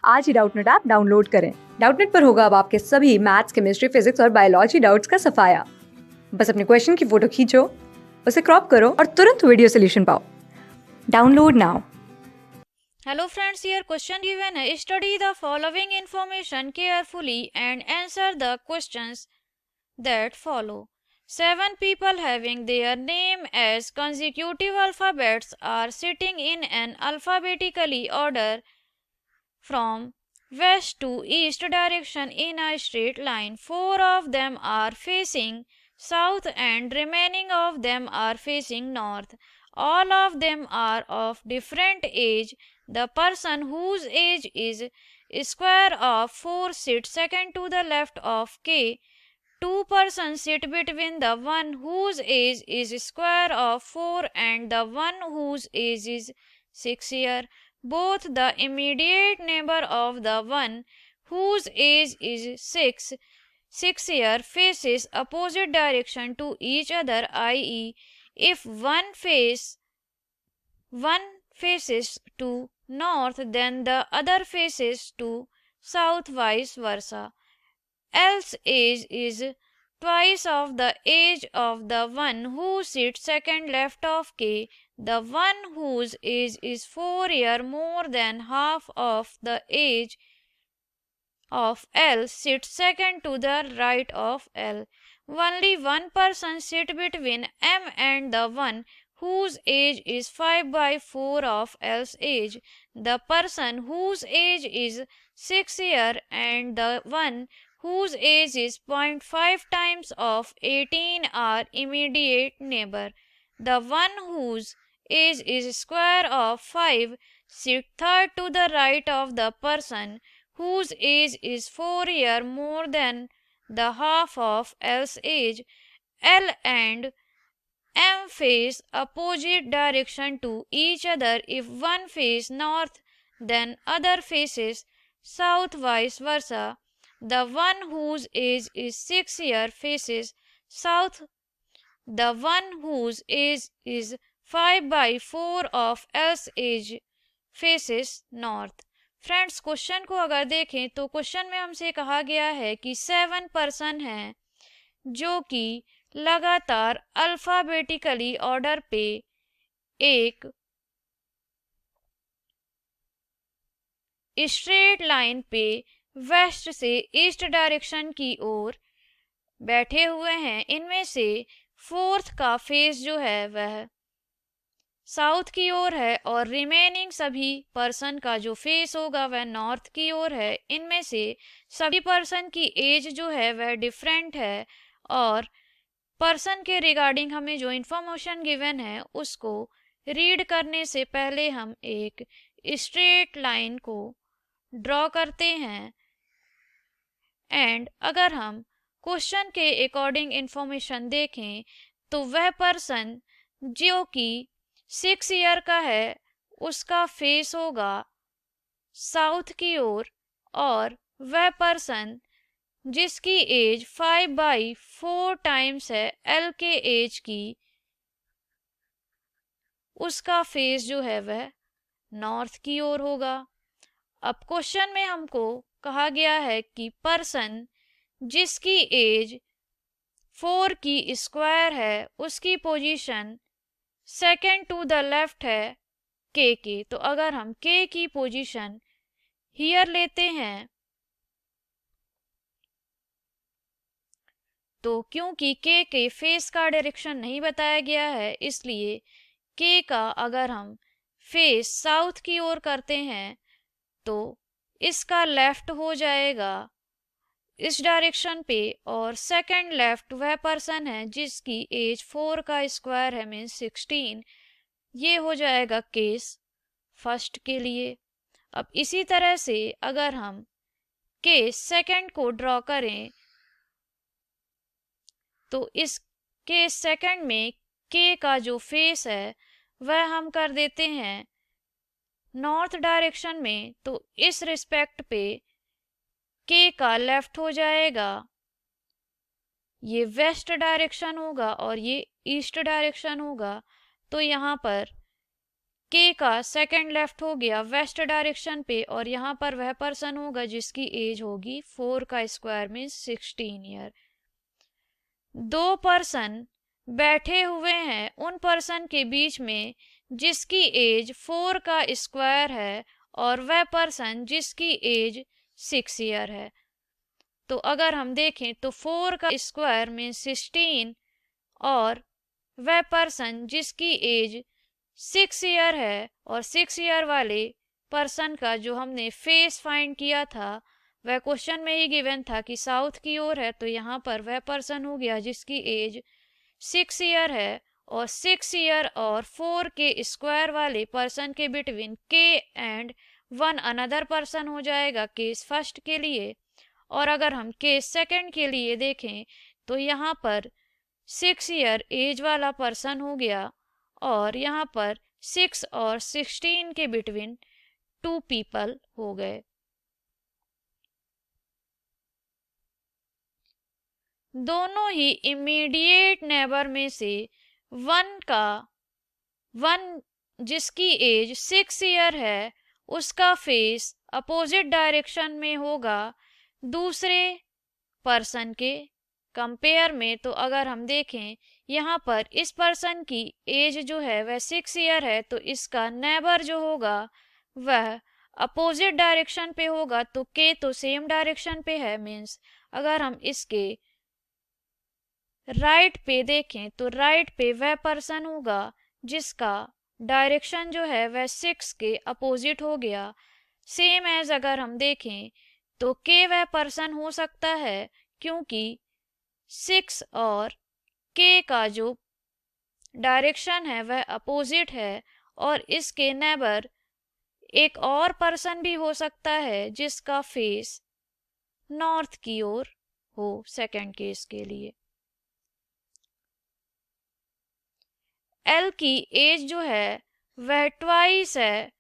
आज ही Doubtnut app download करें। Doubtnut पर होगा अब आपके सभी मैथ्स, केमिस्ट्री, फिजिक्स और बायोलॉजी डाउट्स का सफाया। बस अपने क्वेश्चन की फोटो खींचो, उसे क्रॉप करो और तुरंत वीडियो सोल्यूशन पाओ। Download now. Hello friends, here question given है. Study the following information carefully and answer the questions that follow. 7 people having their name as consecutive alphabets are sitting in an alphabetically order from west to east direction in a straight line. 4 of them are facing south and remaining of them are facing north. All of them are of different age. The person whose age is square of 4 sits second to the left of K. 2 persons sit between the one whose age is square of 4 and the one whose age is 6 years. Both the immediate neighbor of the one whose age is 6 years faces opposite direction to each other, i.e., if one faces to north, then the other faces to south, vice versa. Else age is twice of the age of the one who sits second left of K. The one whose age is 4 years more than half of the age of L sits second to the right of L. Only one person sits between M and the one whose age is 5 by 4 of L's age. The person whose age is 6 years and the one whose age is 0.5 times of 18 are immediate neighbor. The one whose age is square of 5 sits third to the right of the person whose age is 4 years more than the half of L's age. L and M face opposite direction to each other. If one faces north, then other faces south, vice versa. The one whose age is 6 years faces south. The one whose age is 5 by 4 of L's age faces north. Friends, question को अगर देखें तो question में हमसे कहा गया है कि 7 पर्सन हैं जो कि लगातार अल्फाबेटिकली ऑर्डर पे एक स्ट्रेट लाइन पे वेस्ट से ईस्ट डायरेक्शन की ओर बैठे हुए हैं. इनमें से फोर्थ का फेस जो है वह साउथ की ओर है और रिमेनिंग सभी पर्सन का जो फेस होगा वह नॉर्थ की ओर है. इनमें से सभी पर्सन की एज जो है वह डिफरेंट है और पर्सन के रिगार्डिंग हमें जो इंफॉर्मेशन गिवन है उसको रीड करने से पहले हम एक स्ट्रेट लाइन को ड्रॉ करते हैं. एंड अगर हम क्वेश्चन के अकॉर्डिंग इंफॉर्मेशन देखें तो वह पर्सन जो कि 6 ईयर का है उसका फेस होगा साउथ की ओर और वह पर्सन जिसकी एज 5 बाई 4 टाइम्स है एल के एज की उसका फेस जो है वह नॉर्थ की ओर होगा. अब क्वेश्चन में हमको कहा गया है कि पर्सन जिसकी एज 4 की स्क्वायर है उसकी position second to the left है के. तो अगर हम के की पोजीशन हियर लेते हैं तो क्योंकि के फेस का डायरेक्शन नहीं बताया गया है इसलिए के का अगर हम फेस साउथ की ओर करते हैं तो इसका लेफ्ट हो जाएगा इस डायरेक्शन पे और सेकंड लेफ्ट वह पर्सन है जिसकी एज 4 का स्क्वायर है मीन्स 16. ये हो जाएगा केस फर्स्ट के लिए. अब इसी तरह से अगर हम केस सेकंड को ड्रॉ करें तो इस केस सेकंड में के का जो फेस है वह हम कर देते हैं नॉर्थ डायरेक्शन में. तो इस रिस्पेक्ट पे के का लेफ्ट हो जाएगा, ये वेस्ट डायरेक्शन होगा और ये ईस्ट डायरेक्शन होगा. तो यहाँ पर के का सेकंड लेफ्ट हो गया वेस्ट डायरेक्शन पे, और यहाँ पर वह पर्सन होगा जिसकी एज होगी 4 का स्क्वायर मीन्स 16 ईयर। दो पर्सन बैठे हुए हैं, उन पर्सन के बीच में जिसकी एज 4 का स्क्वायर है और वह पर्सन जिसकी एज 6 ईयर है। तो अगर हम देखें तो 4 का स्क्वायर मीन्स 16 और वह पर्सन जिसकी एज 6 ईयर है, और 6 ईयर वाले पर्सन का जो हमने फेस फाइंड किया था वह क्वेश्चन में ही गिवन था कि साउथ की ओर है, तो यहाँ पर वह पर्सन हो गया जिसकी एज 6 ईयर है, और 6 ईयर और 4 के स्क्वायर वाले पर्सन के बिटवीन के एंड वन अनदर पर्सन हो जाएगा केस फर्स्ट के लिए। और अगर हम केस सेकंड के लिए देखें तो यहाँ पर 6 ईयर एज वाला पर्सन हो गया, और यहाँ पर 6 और 16 के बिटवीन 2 पीपल हो गए। दोनों ही इमीडिएट नेबर में से वन जिसकी एज 6 ईयर है उसका फेस अपोजिट डायरेक्शन में होगा दूसरे पर्सन के कंपेयर में। तो अगर हम देखें यहाँ पर इस पर्सन की एज जो है वह 6 ईयर है, तो इसका नेबर जो होगा वह अपोजिट डायरेक्शन पे होगा, तो के तो सेम डायरेक्शन पे है, मीन्स अगर हम इसके राइट पे देखें तो राइट पे वह पर्सन होगा जिसका डायरेक्शन जो है वह 6 के अपोजिट हो गया। सेम एज अगर हम देखें तो के वह पर्सन हो सकता है क्योंकि 6 और के का जो डायरेक्शन है वह अपोजिट है, और इसके नेबर एक और पर्सन भी हो सकता है जिसका फेस नॉर्थ की ओर हो सेकंड केस के लिए। एल की एज जो है वह ट्वाइस है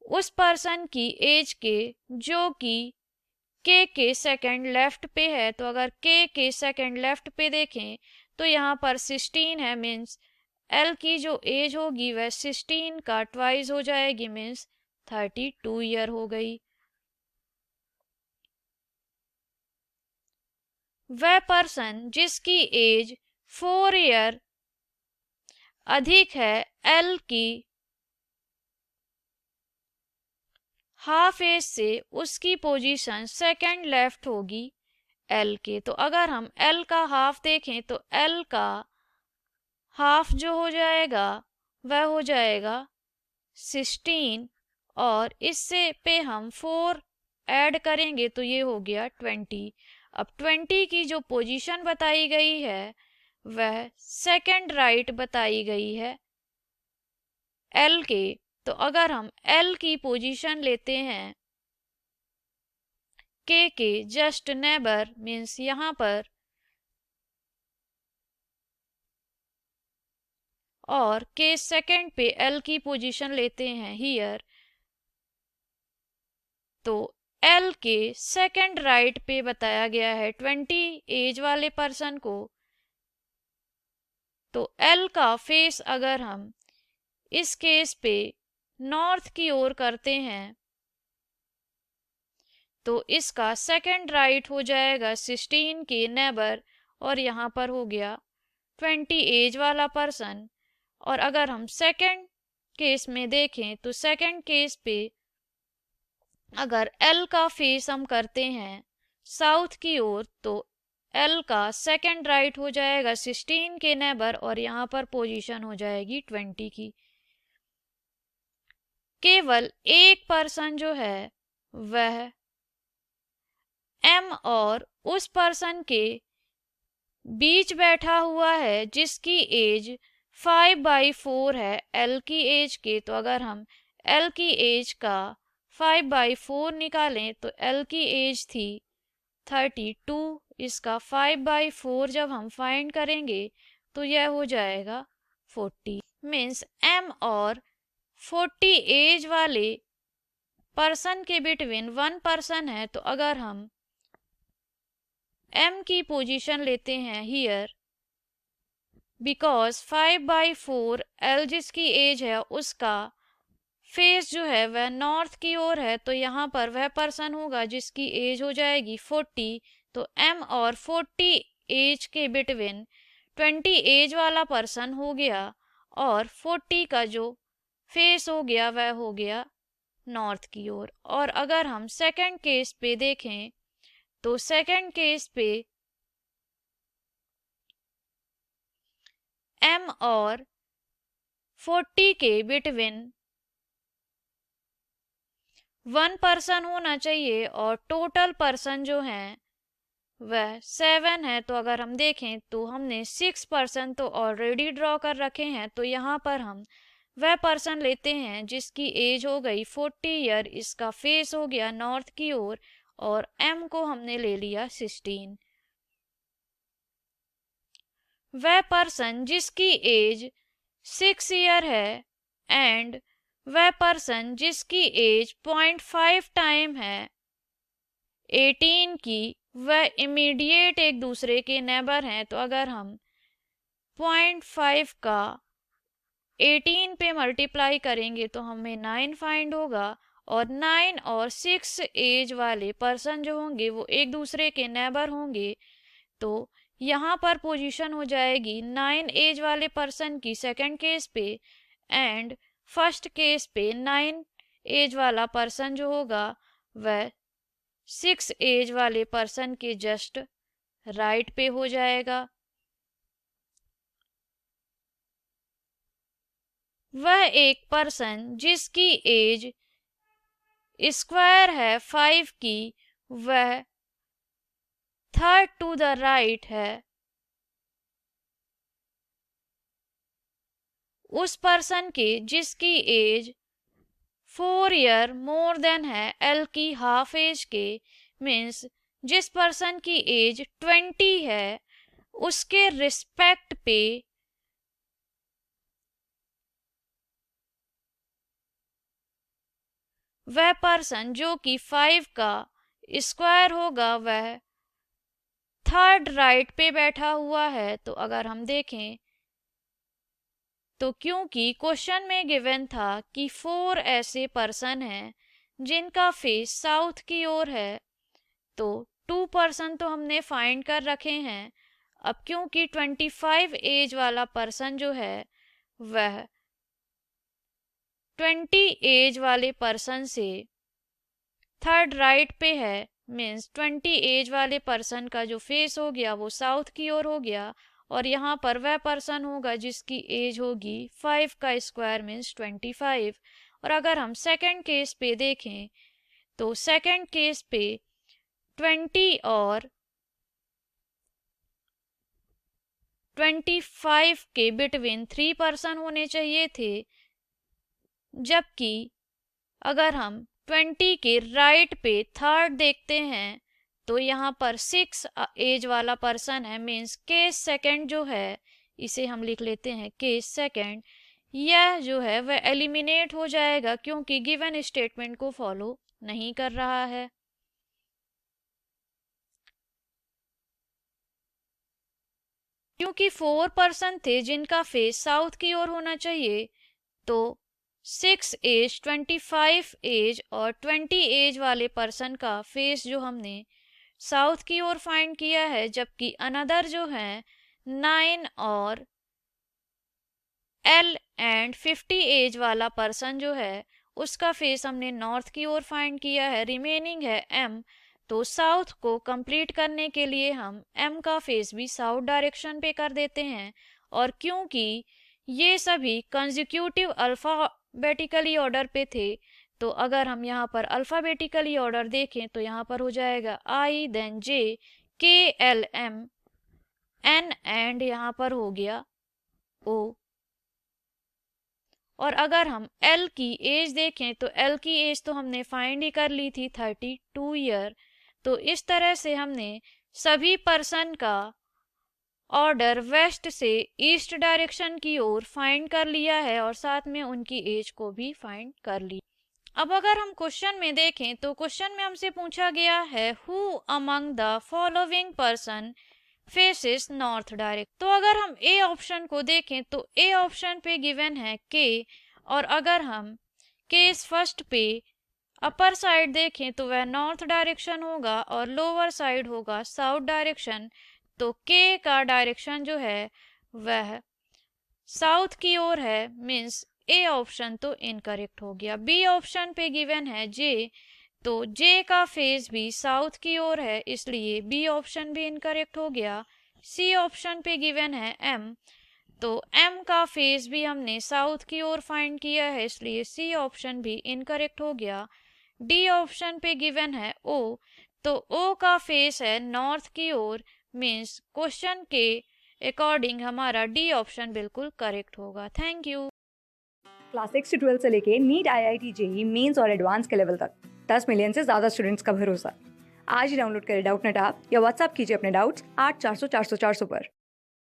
उस पर्सन की एज के जो कि के सेकंड लेफ्ट पे है। तो अगर के सेकंड लेफ्ट पे देखें तो यहाँ पर 16 है, मीन्स एल की जो एज होगी वह 16 का ट्वाइस हो जाएगी, मीन्स 32 ईयर हो गई। वह पर्सन जिसकी एज 4 ईयर अधिक है एल की हाफ एज से उसकी पोजीशन सेकंड लेफ्ट होगी एल के। तो अगर हम एल का हाफ देखें तो एल का हाफ जो हो जाएगा वह हो जाएगा 16, और इससे पे हम 4 ऐड करेंगे तो ये हो गया 20। अब 20 की जो पोजीशन बताई गई है वह सेकंड राइट बताई गई है एल के। तो अगर हम एल की पोजीशन लेते हैं के जस्ट नेबर मीन्स यहाँ पर, और के सेकंड पे एल की पोजीशन लेते हैं हियर, तो एल के सेकंड राइट पे बताया गया है 20 एज वाले पर्सन को। तो एल का फेस अगर हम इस केस पे नॉर्थ की ओर करते हैं तो इसका सेकंड राइट हो जाएगा 16 के नेबर, और यहाँ पर हो गया 20 एज वाला पर्सन। और अगर हम सेकंड केस में देखें तो सेकंड केस पे अगर एल का फेस हम करते हैं साउथ की ओर तो एल का सेकंड राइट हो जाएगा 16 के नेबर, और यहाँ पर पोजीशन हो जाएगी 20 की। केवल एक पर्सन जो है वह एम और उस पर्सन के बीच बैठा हुआ है जिसकी एज 5/4 है एल की एज के। तो अगर हम एल की एज का 5/4 निकालें तो एल की एज थी 32, इसका 5/4 जब हम फाइंड करेंगे तो यह हो जाएगा 40, मीन्स एम और 40 एज वाले पर्सन के बिटवीन वन पर्सन है। तो अगर हम एम की पोजीशन लेते हैं हियर बिकॉज 5/4 एल जिसकी एज है उसका फेस जो है वह नॉर्थ की ओर है, तो यहाँ पर वह पर्सन होगा जिसकी एज हो जाएगी 40। तो एम और 40 एज के बिटवीन 20 एज वाला पर्सन हो गया और 40 का जो फेस हो गया वह हो गया नॉर्थ की ओर। और अगर हम सेकंड केस पे देखें तो सेकंड केस पे एम और 40 के बिटवीन 1 पर्सन होना चाहिए और टोटल पर्सन जो हैं वह 7 है। तो अगर हम देखें तो हमने 6 पर्सन तो ऑलरेडी ड्रॉ कर रखे हैं, तो यहाँ पर हम वह पर्सन लेते हैं जिसकी एज हो गई 40 ईयर, इसका फेस हो गया नॉर्थ की ओर और एम को हमने ले लिया 16। वह पर्सन जिसकी एज 6 ईयर है एंड वह पर्सन जिसकी एज 0.5 टाइम है 18 की, वह इमीडिएट एक दूसरे के नेबर हैं। तो अगर हम 0.5 का 18 पे मल्टीप्लाई करेंगे तो हमें 9 फाइंड होगा और 9 और 6 एज वाले पर्सन जो होंगे वो एक दूसरे के नेबर होंगे। तो यहाँ पर पोजीशन हो जाएगी 9 एज वाले पर्सन की सेकंड केस पे एंड फर्स्ट केस पे 9 एज वाला पर्सन जो होगा वह 6 एज वाले पर्सन के जस्ट राइट पे हो जाएगा। वह एक पर्सन जिसकी एज स्क्वायर है 5 की, वह थर्ड टू द राइट है। उस पर्सन के जिसकी एज 4 ईयर मोर देन है एल की हाफ एज के, मीन्स जिस पर्सन की एज 20 है उसके रिस्पेक्ट पे वह पर्सन जो कि 5 का स्क्वायर होगा वह थर्ड राइट पे बैठा हुआ है। तो अगर हम देखें तो क्योंकि क्वेश्चन में गिवन था कि 4 ऐसे पर्सन हैं जिनका फेस साउथ की ओर है, तो 2 पर्सन तो हमने फाइंड कर रखे हैं। अब क्योंकि 25 एज वाला पर्सन जो है वह 20 एज वाले पर्सन से थर्ड राइट पे है, मीन्स 20 एज वाले पर्सन का जो फेस हो गया वो साउथ की ओर हो गया और यहाँ पर वह पर्सन होगा जिसकी एज होगी 5 का स्क्वायर मीन्स 25। और अगर हम सेकंड केस पे देखें तो सेकंड केस पे 20 और 25 के बिटवीन 3 पर्सन होने चाहिए थे, जबकि अगर हम 20 के राइट पे थर्ड देखते हैं तो यहाँ पर 6 एज वाला पर्सन है, मीन्स केस सेकंड जो है इसे हम लिख लेते हैं केस सेकंड। यह जो है वह एलिमिनेट हो जाएगा क्योंकि गिवन स्टेटमेंट को फॉलो नहीं कर रहा है। क्योंकि 4 पर्सन थे जिनका फेस साउथ की ओर होना चाहिए, तो 6 एज 25 एज और 20 एज वाले पर्सन का फेस जो हमने साउथ की ओर फाइंड किया है, जबकि अनदर जो है 9 और एल एंड 50 एज वाला पर्सन जो है उसका फेस हमने नॉर्थ की ओर फाइंड किया है। रिमेनिंग है एम, तो साउथ को कंप्लीट करने के लिए हम एम का फेस भी साउथ डायरेक्शन पे कर देते हैं। और क्योंकि ये सभी कंसेक्यूटिव अल्फाबेटिकली ऑर्डर पे थे, तो अगर हम यहाँ पर अल्फाबेटिकली ऑर्डर देखें तो यहाँ पर हो जाएगा आई देन जे के एल एम एन एंड यहाँ पर हो गया ओ। और अगर हम एल की एज देखें तो एल की एज तो हमने फाइंड ही कर ली थी 32 ईयर। तो इस तरह से हमने सभी पर्सन का ऑर्डर वेस्ट से ईस्ट डायरेक्शन की ओर फाइंड कर लिया है और साथ में उनकी एज को भी फाइंड कर ली। अब अगर हम क्वेश्चन में देखें तो क्वेश्चन में हमसे पूछा गया है who among the following person faces north direct. तो अगर हम ए ऑप्शन को देखें तो ए ऑप्शन पे गिवन है के, और अगर हम केस फर्स्ट पे अपर साइड देखें तो वह नॉर्थ डायरेक्शन होगा और लोअर साइड होगा साउथ डायरेक्शन। तो के का डायरेक्शन जो है वह साउथ की ओर है, मीन्स ए ऑप्शन तो इनकरेक्ट हो गया। बी ऑप्शन पे गिवन है जे, तो जे का फेस भी साउथ की ओर है, इसलिए बी ऑप्शन भी इनकरेक्ट हो गया। सी ऑप्शन पे गिवन है एम, तो एम का फेस भी हमने साउथ की ओर फाइंड किया है, इसलिए सी ऑप्शन भी इनकरेक्ट हो गया। डी ऑप्शन पे गिवन है ओ, तो ओ का फेस है नॉर्थ की ओर, मीन्स क्वेश्चन के अकॉर्डिंग हमारा डी ऑप्शन बिल्कुल करेक्ट होगा। Thank you. क्लास 6 से 12 से लेके नीट, IIT, जेई मेंस और एडवांस के लेवल तक 10 मिलियन से ज़्यादा स्टूडेंट्स का भरोसा। आज ही डाउनलोड करें डाउटनेट ऐप या व्हाट्सएप कीजिए अपने डाउट्स 8400 400 400 पर।